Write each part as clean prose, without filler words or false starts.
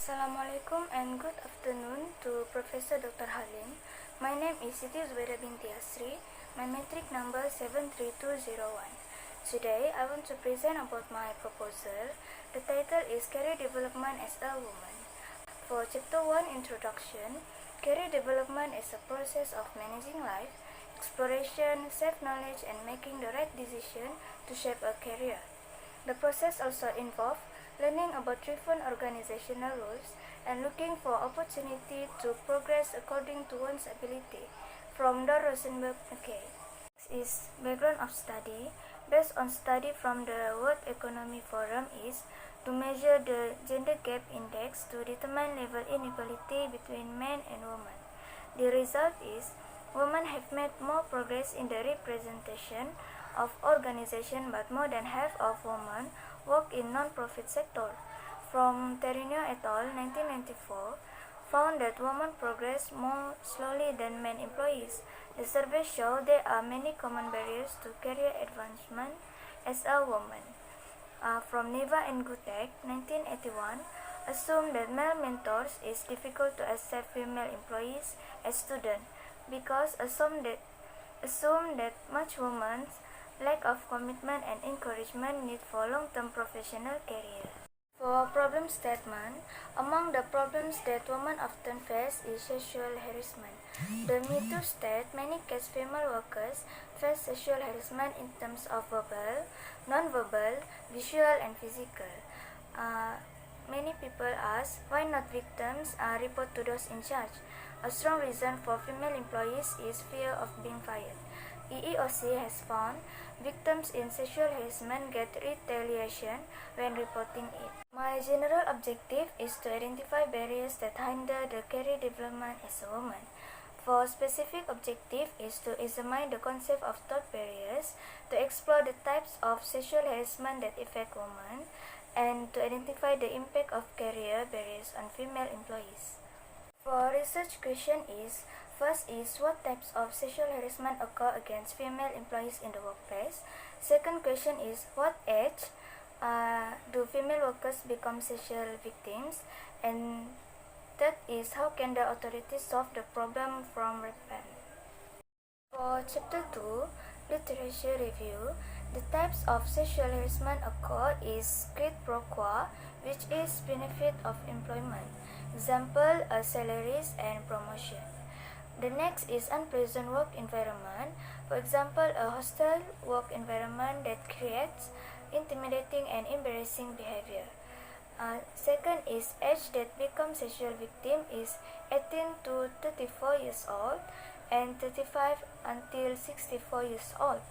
Assalamualaikum and good afternoon to Professor Dr. Halim. My name is Siti Zubaida binti Asri. My metric number 73201. Today I want to present about my proposal. The title is Career Development as a Woman. For Chapter 1 Introduction, career development is a process of managing life, exploration, self-knowledge and making the right decision to shape a career. The process also involves learning about different organizational roles and looking for opportunity to progress according to one's ability. From the Rosenberg McKay. This is background of study. Based on study from the World Economic Forum is to measure the gender gap index to determine level inequality between men and women. The result is women have made more progress in the representation of organization, but more than half of women work in non-profit sector. From Terino et al. 1994 found that women progress more slowly than men employees. The survey showed there are many common barriers to career advancement as a woman. From Neva and Gutek 1981 assume that male mentors is difficult to accept female employees as students because assume that much women's lack of commitment and encouragement need for long-term professional career. For problem statement, among the problems that women often face is sexual harassment. The Me Too state many case female workers face sexual harassment in terms of verbal, non-verbal, visual and physical. Many people ask why not victims report to those in charge. A strong reason for female employees is fear of being fired. EEOC has found victims in sexual harassment get retaliation when reporting it. My general objective is to identify barriers that hinder the career development as a woman. For specific objective is to examine the concept of thought barriers, to explore the types of sexual harassment that affect women, and to identify the impact of career barriers on female employees. For research question is, first is what types of sexual harassment occur against female employees in the workplace. Second question is what age do female workers become sexual victims. And third is how can the authorities solve the problem from rampant. For Chapter 2, Literature Review, the types of sexual harassment occur is quid pro quo, which is benefit of employment. Example, salaries and promotion. The next is unpleasant work environment. For example, a hostile work environment that creates intimidating and embarrassing behavior. Second is age that becomes sexual victim is 18 to 34 years old and 35 until 64 years old.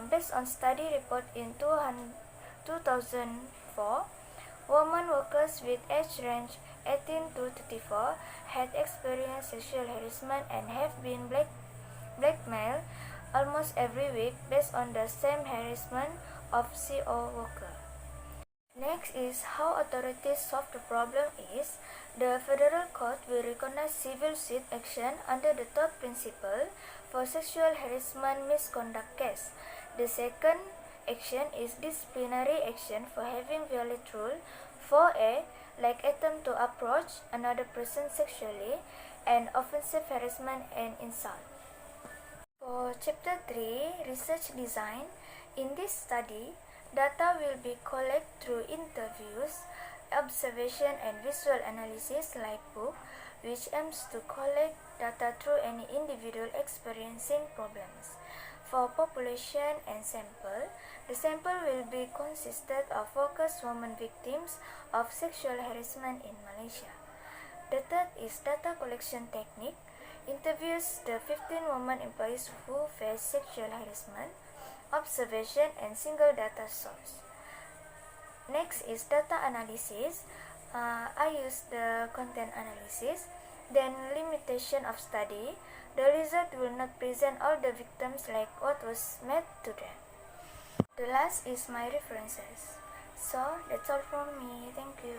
Based on study report in 2004, women workers with age range 18 to 34 had experienced sexual harassment and have been blackmailed almost every week based on the same harassment of CO worker. Next is how authorities solve the problem is the federal court will recognize civil suit action under the third principle for sexual harassment misconduct case. The second action is disciplinary action for having violated rule 4A like attempt to approach another person sexually and offensive harassment and insult. For Chapter 3, Research Design, in this study, data will be collected through interviews, observation and visual analysis like book, which aims to collect data through any individual experiencing problems. For population and sample, the sample will be consisted of focused women victims of sexual harassment in Malaysia. The third is data collection technique, interviews the 15 women employees who face sexual harassment, observation and single data source. Next is data analysis. I use the content analysis. Then limitation of study. The result will not present all the victims like what was made to them. The last is my references. So that's all from me. Thank you.